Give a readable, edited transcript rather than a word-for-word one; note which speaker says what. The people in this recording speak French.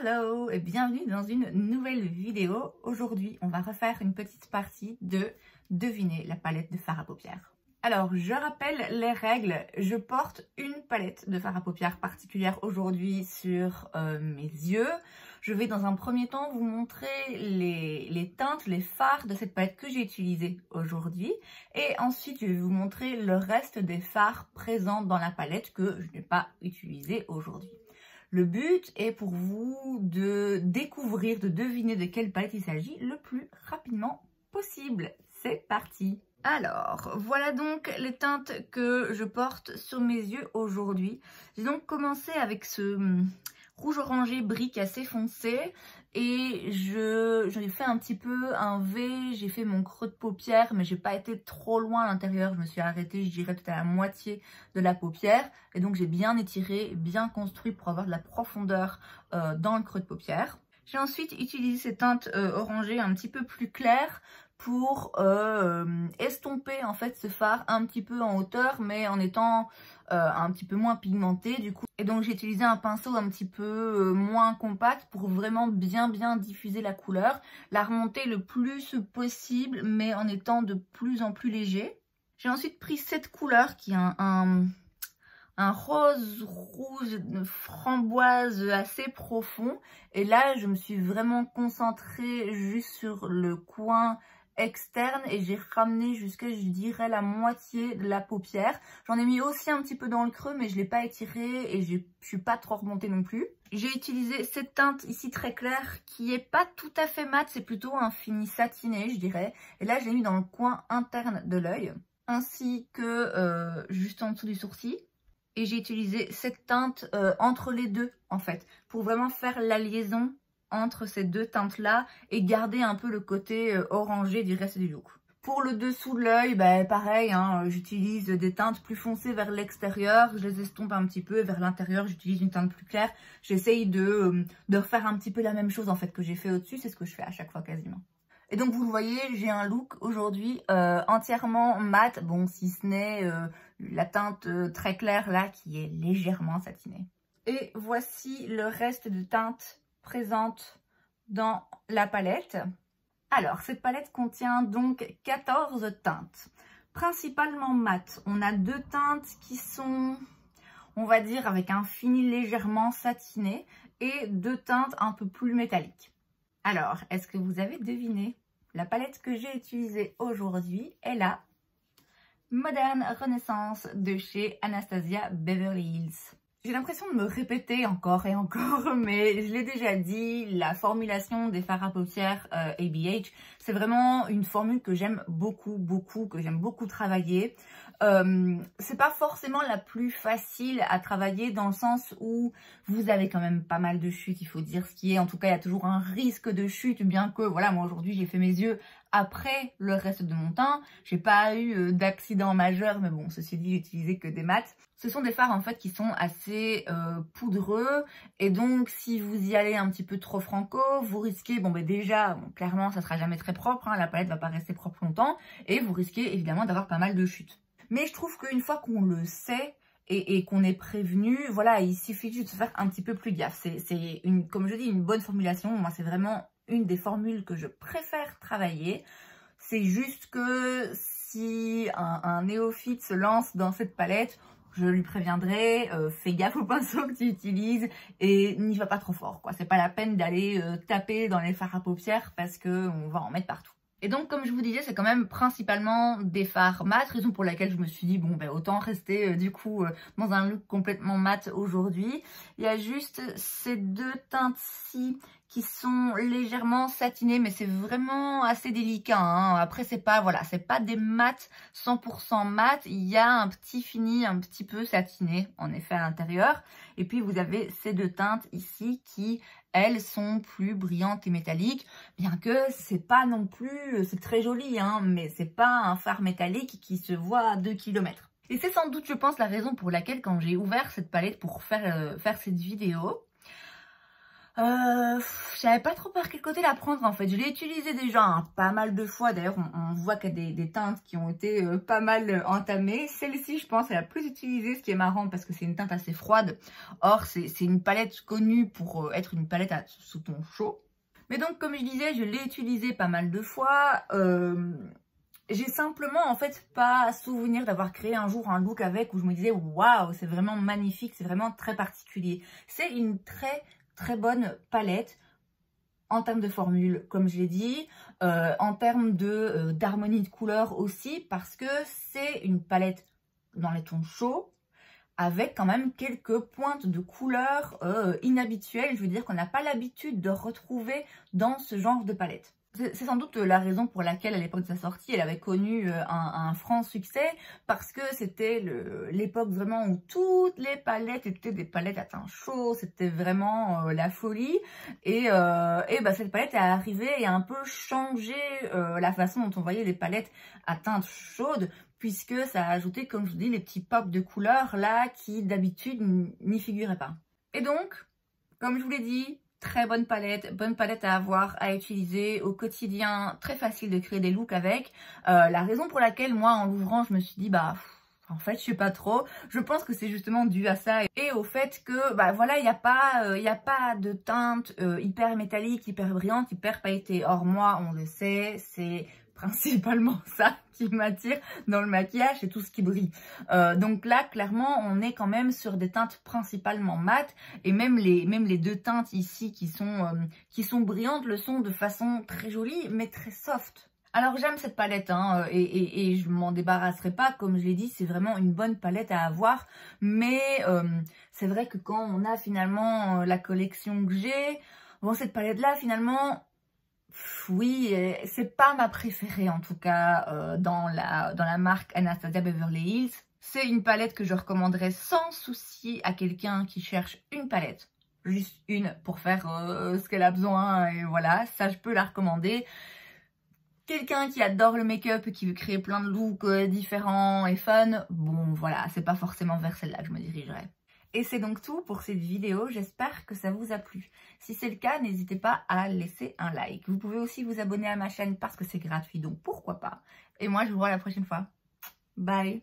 Speaker 1: Hello et bienvenue dans une nouvelle vidéo. Aujourd'hui, on va refaire une petite partie de deviner la palette de fard à paupières. Alors, je rappelle les règles. Je porte une palette de fard à paupières particulière aujourd'hui sur mes yeux. Je vais dans un premier temps vous montrer les teintes, les fards de cette palette que j'ai utilisée aujourd'hui. Et ensuite, je vais vous montrer le reste des fards présents dans la palette que je n'ai pas utilisé aujourd'hui. Le but est pour vous de découvrir, de deviner de quelle palette il s'agit le plus rapidement possible. C'est parti! Alors, voilà donc les teintes que je porte sur mes yeux aujourd'hui. J'ai donc commencé avec ce rouge orangé brique assez foncé et j'ai fait un petit peu un V, j'ai fait mon creux de paupière mais j'ai pas été trop loin à l'intérieur, je me suis arrêtée je dirais peut-être à la moitié de la paupière et donc j'ai bien étiré, bien construit pour avoir de la profondeur dans le creux de paupière. J'ai ensuite utilisé ces teintes orangées un petit peu plus claires pour estomper en fait ce fard un petit peu en hauteur mais en étant un petit peu moins pigmenté du coup. Et donc j'ai utilisé un pinceau un petit peu moins compact pour vraiment bien diffuser la couleur, la remonter le plus possible mais en étant de plus en plus léger. J'ai ensuite pris cette couleur qui est un rose rouge framboise assez profond et là je me suis vraiment concentrée juste sur le coin externe et j'ai ramené jusqu'à je dirais la moitié de la paupière. J'en ai mis aussi un petit peu dans le creux mais je l'ai pas étiré et je suis pas trop remontée non plus. J'ai utilisé cette teinte ici très claire qui est pas tout à fait mat, c'est plutôt un fini satiné je dirais. Et là je l'ai mis dans le coin interne de l'œil ainsi que juste en dessous du sourcil. Et j'ai utilisé cette teinte entre les deux en fait pour vraiment faire la liaison entre ces deux teintes là et garder un peu le côté orangé du reste du look. Pour le dessous de l'œil, pareil, hein, j'utilise des teintes plus foncées vers l'extérieur, je les estompe un petit peu et vers l'intérieur j'utilise une teinte plus claire. J'essaye de refaire un petit peu la même chose en fait que j'ai fait au-dessus, c'est ce que je fais à chaque fois quasiment. Et donc vous le voyez, j'ai un look aujourd'hui entièrement mat, bon si ce n'est la teinte très claire là qui est légèrement satinée. Et voici le reste de teintes présentes dans la palette. Alors cette palette contient donc 14 teintes, principalement mat. On a deux teintes qui sont, on va dire, avec un fini légèrement satiné et deux teintes un peu plus métalliques. Alors, est-ce que vous avez deviné? La palette que j'ai utilisée aujourd'hui est la Modern Renaissance de chez Anastasia Beverly Hills. J'ai l'impression de me répéter encore et encore, mais je l'ai déjà dit, la formulation des fards à paupières ABH, c'est vraiment une formule que j'aime beaucoup, que j'aime beaucoup travailler. C'est pas forcément la plus facile à travailler dans le sens où vous avez quand même pas mal de chutes, il faut dire ce qui est. En tout cas, il y a toujours un risque de chute, bien que, voilà, moi aujourd'hui, j'ai fait mes yeux après le reste de mon teint. J'ai pas eu d'accident majeur, mais bon, ceci dit, j'ai utilisé que des mats. Ce sont des fards en fait qui sont assez poudreux et donc si vous y allez un petit peu trop franco, vous risquez, déjà, clairement ça sera jamais très propre, hein, la palette va pas rester propre longtemps et vous risquez évidemment d'avoir pas mal de chutes. Mais je trouve qu'une fois qu'on le sait et qu'on est prévenu, voilà, il suffit juste de faire un petit peu plus gaffe. C'est comme je dis, une bonne formulation. Moi c'est vraiment une des formules que je préfère travailler. C'est juste que si un néophyte se lance dans cette palette, je lui préviendrai, fais gaffe au pinceau que tu utilises et n'y va pas trop fort, quoi. C'est pas la peine d'aller taper dans les fards à paupières parce qu'on va en mettre partout. Et donc, comme je vous disais, c'est quand même principalement des fards mat, raison pour laquelle je me suis dit, autant rester du coup dans un look complètement mat aujourd'hui. Il y a juste ces deux teintes-ci qui sont légèrement satinées, mais c'est vraiment assez délicat, hein. Après, c'est pas des mats 100% mat, il y a un petit fini un petit peu satiné, en effet, à l'intérieur. Et puis, vous avez ces deux teintes ici qui, elles, sont plus brillantes et métalliques, bien que c'est pas non plus, c'est très joli, hein, mais c'est pas un fard métallique qui se voit à 2 km. Et c'est sans doute, je pense, la raison pour laquelle, quand j'ai ouvert cette palette pour faire cette vidéo, je savais pas trop par quel côté la prendre en fait. Je l'ai utilisée déjà pas mal de fois. D'ailleurs, on voit qu'il y a des teintes qui ont été pas mal entamées. Celle-ci, je pense, est la plus utilisée, ce qui est marrant parce que c'est une teinte assez froide. Or, c'est une palette connue pour être une palette sous ton chaud. Mais donc, comme je disais, je l'ai utilisée pas mal de fois. J'ai simplement en fait pas souvenir d'avoir créé un jour un look avec où je me disais waouh, c'est vraiment magnifique, c'est vraiment très particulier. C'est une très bonne palette en termes de formule, comme je l'ai dit, en termes d'harmonie de couleurs aussi, parce que c'est une palette dans les tons chauds, avec quand même quelques pointes de couleurs inhabituelles, je veux dire qu'on n'a pas l'habitude de retrouver dans ce genre de palette. C'est sans doute la raison pour laquelle, à l'époque de sa sortie, elle avait connu un franc succès, parce que c'était l'époque vraiment où toutes les palettes étaient des palettes à teint chaud, c'était vraiment la folie. Et bah, cette palette est arrivée et a un peu changé la façon dont on voyait les palettes à teinte chaude, puisque ça a ajouté, comme je vous dis, les petits pops de couleurs là qui d'habitude n'y figuraient pas. Et donc, comme je vous l'ai dit, très bonne palette à avoir, à utiliser au quotidien, très facile de créer des looks avec. La raison pour laquelle moi en l'ouvrant je me suis dit bah en fait je sais pas trop, je pense que c'est justement dû à ça et au fait que bah voilà, il n'y a pas de teinte hyper métallique, hyper brillante, hyper pailletée. Or moi on le sait, c'est principalement ça qui m'attire dans le maquillage, c'est tout ce qui brille. Donc là, clairement, on est quand même sur des teintes principalement mates, et même les deux teintes ici qui sont brillantes le sont de façon très jolie, mais très soft. Alors j'aime cette palette hein, et je m'en débarrasserai pas, comme je l'ai dit, c'est vraiment une bonne palette à avoir, mais c'est vrai que quand on a finalement la collection que j'ai, bon cette palette là finalement, oui, c'est pas ma préférée en tout cas dans la marque Anastasia Beverly Hills. C'est une palette que je recommanderais sans souci à quelqu'un qui cherche une palette. Juste une pour faire ce qu'elle a besoin et voilà, ça je peux la recommander. Quelqu'un qui adore le make-up et qui veut créer plein de looks différents et fun, bon voilà, c'est pas forcément vers celle-là que je me dirigerai. Et c'est donc tout pour cette vidéo, j'espère que ça vous a plu. Si c'est le cas, n'hésitez pas à laisser un like. Vous pouvez aussi vous abonner à ma chaîne parce que c'est gratuit, donc pourquoi pas. Et moi, je vous vois la prochaine fois. Bye!